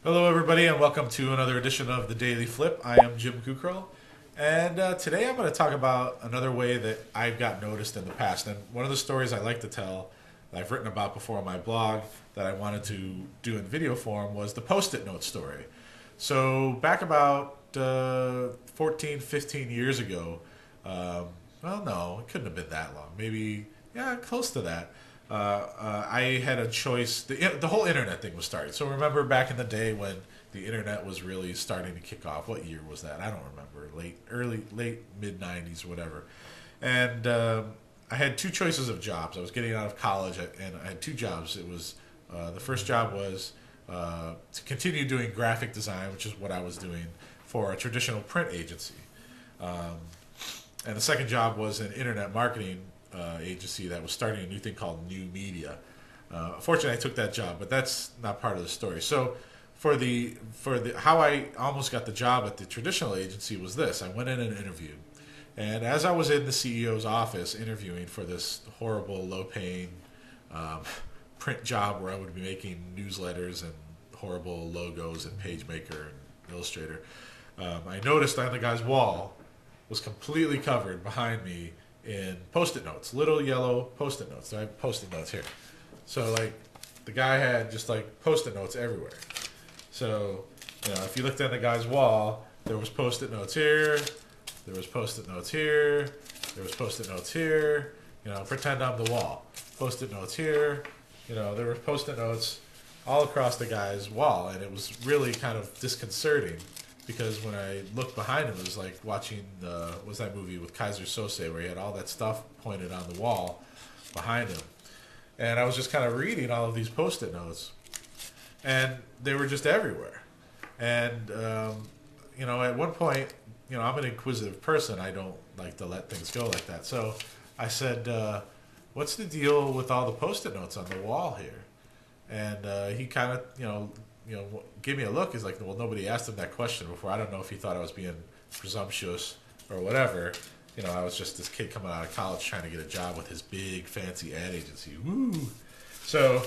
Hello, everybody, and welcome to another edition of the Daily Flip. I am Jim Kukrow, and today I'm going to talk about another way that I've got noticed in the past. And one of the stories I like to tell that I've written about before on my blog that I wanted to do in video form was the Post-it note story. So back about 14, 15 years ago, well, no, it couldn't have been that long. Maybe, yeah, close to that. I had a choice. The whole internet thing was starting. So remember back in the day when the internet was really starting to kick off. What year was that? I don't remember. Late mid '90s, whatever. And I had two choices of jobs. I was getting out of college, and I had two jobs. It was the first job was to continue doing graphic design, which is what I was doing for a traditional print agency. And the second job was an internet marketing agency that was starting a new thing called New Media. Fortunately, I took that job, but that's not part of the story. So, for the how I almost got the job at the traditional agency was this: I went in and interviewed, and as I was in the CEO's office interviewing for this horrible, low-paying print job where I would be making newsletters and horrible logos in PageMaker and Illustrator, I noticed on the guy's wall was completely covered behind me in Post-it notes, little yellow Post-it notes. I have Post-it notes here. So like the guy had just like Post-it notes everywhere. So, you know, if you looked at the guy's wall, there was Post-it notes here, there was Post-it notes here, there was Post-it notes here, you know, pretend I'm the wall. Post-it notes here, you know, there were Post-it notes all across the guy's wall, and it was really kind of disconcerting. Because when I looked behind him, it was like watching was that movie with Kaiser Sose where he had all that stuff pointed on the wall behind him. And I was just kind of reading all of these Post-it notes, and they were just everywhere. And, you know, at one point, you know, I'm an inquisitive person. I don't like to let things go like that. So I said, what's the deal with all the Post-it notes on the wall here? And he kind of, you know, gave me a look. He's like, well, nobody asked him that question before. I don't know if he thought I was being presumptuous or whatever. You know, I was just this kid coming out of college trying to get a job with his big fancy ad agency. Woo! So,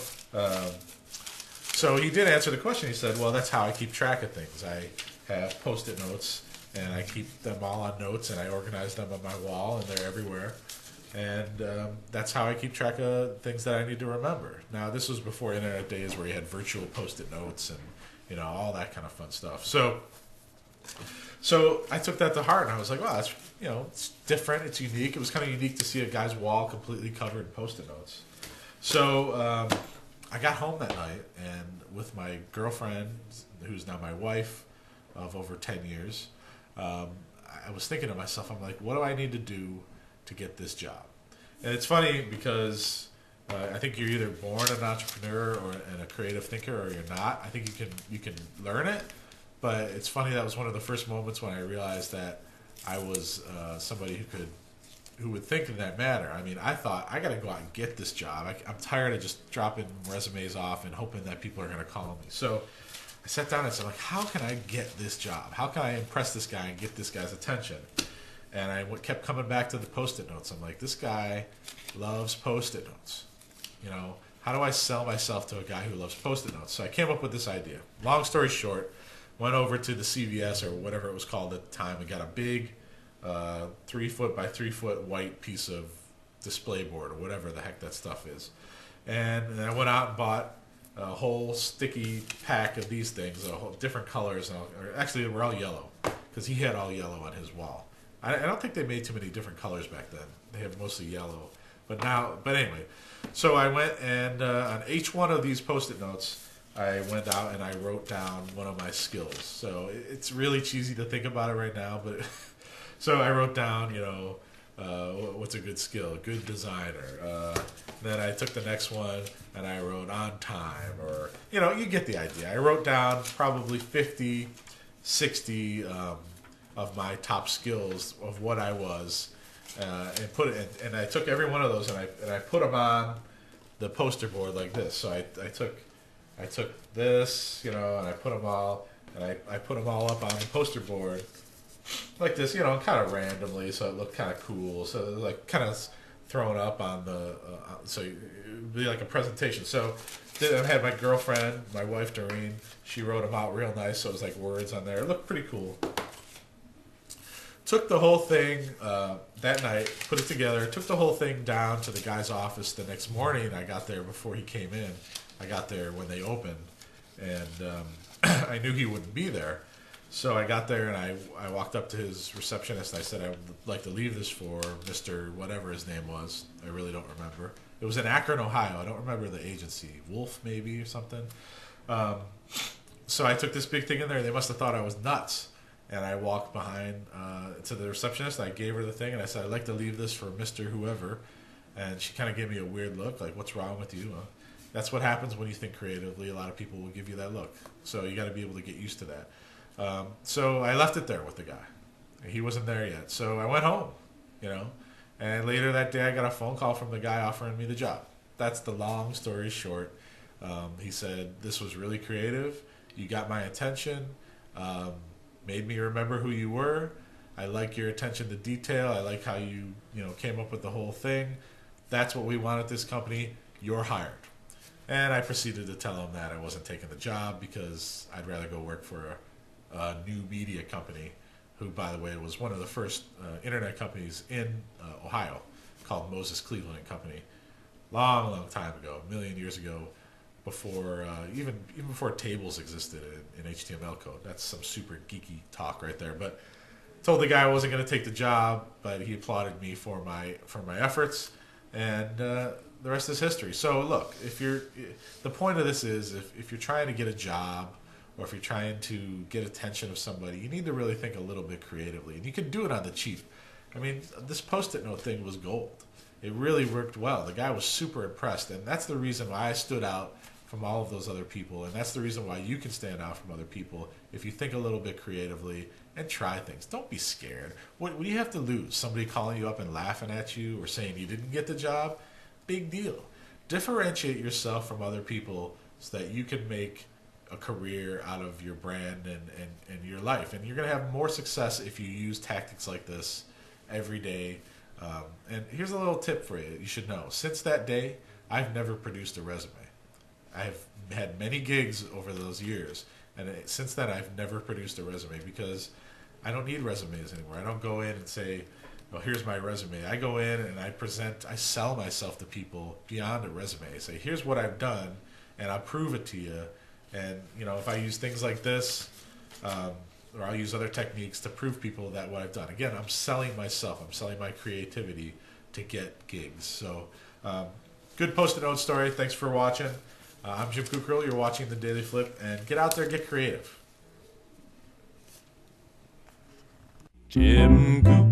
so he did answer the question. He said, well, that's how I keep track of things. I have Post-it notes, and I keep them all on notes, and I organize them on my wall, and they're everywhere. And that's how I keep track of things that I need to remember. Now, this was before internet days where you had virtual Post-it notes and, you know, all that kind of fun stuff. So I took that to heart, and I was like, wow, that's, you know, it's different, it's unique. It was kind of unique to see a guy's wall completely covered in Post-it notes. So I got home that night, and with my girlfriend, who's now my wife of over 10 years, I was thinking to myself, I'm like, what do I need to do to get this job? And it's funny because I think you're either born an entrepreneur and a creative thinker, or you're not. I think you can learn it, but it's funny, that was one of the first moments when I realized that I was somebody who would think in that manner. I mean, I thought, I got to go out and get this job. I'm tired of just dropping resumes off and hoping that people are going to call me. So I sat down and said, like, how can I get this job? How can I impress this guy and get this guy's attention? And I kept coming back to the Post-it notes. I'm like, this guy loves Post-it notes. You know, how do I sell myself to a guy who loves Post-it notes? So I came up with this idea. Long story short, went over to the CVS or whatever it was called at the time and got a big 3-foot by 3-foot white piece of display board or whatever the heck that stuff is. And then I went out and bought a whole sticky pack of these things, different colors. Actually, they were all yellow because he had all yellow on his wall. I don't think they made too many different colors back then. They have mostly yellow. But anyway, so I went and on each one of these Post-it notes, I went out and I wrote down one of my skills. So it's really cheesy to think about it right now, but so I wrote down, you know, what's a good skill? Good designer. Then I took the next one and I wrote on time, or, you know, you get the idea. I wrote down probably 50, 60 of my top skills of what I was, and put it in, and I took every one of those and I put them on the poster board like this. So I took this, you know, and I put them all, and I put them all up on the poster board like this, you know, kind of randomly, so it looked kind of cool. So like kind of thrown up on the, so it would be like a presentation. So then I had my girlfriend, my wife Doreen. She wrote them out real nice, so it was like words on there. It looked pretty cool. Took the whole thing that night, put it together. Took the whole thing down to the guy's office the next morning. I got there before he came in. I got there when they opened, and I knew he wouldn't be there. So I got there and I walked up to his receptionist and I said, I would like to leave this for Mr. whatever his name was. I really don't remember. It was in Akron, Ohio. I don't remember the agency. Wolf, maybe, or something. So I took this big thing in there. They must have thought I was nuts. And I walked behind to the receptionist. I gave her the thing and I said, I'd like to leave this for Mr. whoever. And she kind of gave me a weird look, like, what's wrong with you? That's what happens when you think creatively. A lot of people will give you that look. So you got to be able to get used to that. So I left it there with the guy. He wasn't there yet. So I went home, you know. And later that day, I got a phone call from the guy offering me the job. That's the long story short. He said, this was really creative. You got my attention. Made me remember who you were. I like your attention to detail. I like how you came up with the whole thing. That's what we want at this company. You're hired. And I proceeded to tell him that I wasn't taking the job because I'd rather go work for a new media company, who, by the way, was one of the first internet companies in Ohio, called Moses Cleveland and Company. Long time ago, a million years ago, before even before tables existed in HTML code. That's some super geeky talk right there. But told the guy I wasn't going to take the job, but he applauded me for my efforts, and the rest is history. So look, the point of this is if you're trying to get a job, or if you're trying to get attention of somebody, you need to really think a little bit creatively. And you can do it on the cheap. I mean, this Post-it note thing was gold. It really worked well. The guy was super impressed. And that's the reason why I stood out from all of those other people. And that's the reason why you can stand out from other people if you think a little bit creatively and try things. Don't be scared. What do you have to lose? Somebody calling you up and laughing at you or saying you didn't get the job? Big deal. Differentiate yourself from other people so that you can make a career out of your brand and your life. And you're going to have more success if you use tactics like this every day. And here's a little tip for you. You should know. Since that day, I've never produced a resume. I've had many gigs over those years. And since then, I've never produced a resume because I don't need resumes anymore. I don't go in and say, well, here's my resume. I go in and I sell myself to people beyond a resume. I say, here's what I've done, and I'll prove it to you. And, if I use things like this, or I'll use other techniques to prove people that what I've done. Again, I'm selling myself. I'm selling my creativity to get gigs. So, good Post-it note story. Thanks for watching. I'm Jim Kukrow. You're watching The Daily Flip. And get out there, get creative. Jim Kukrow.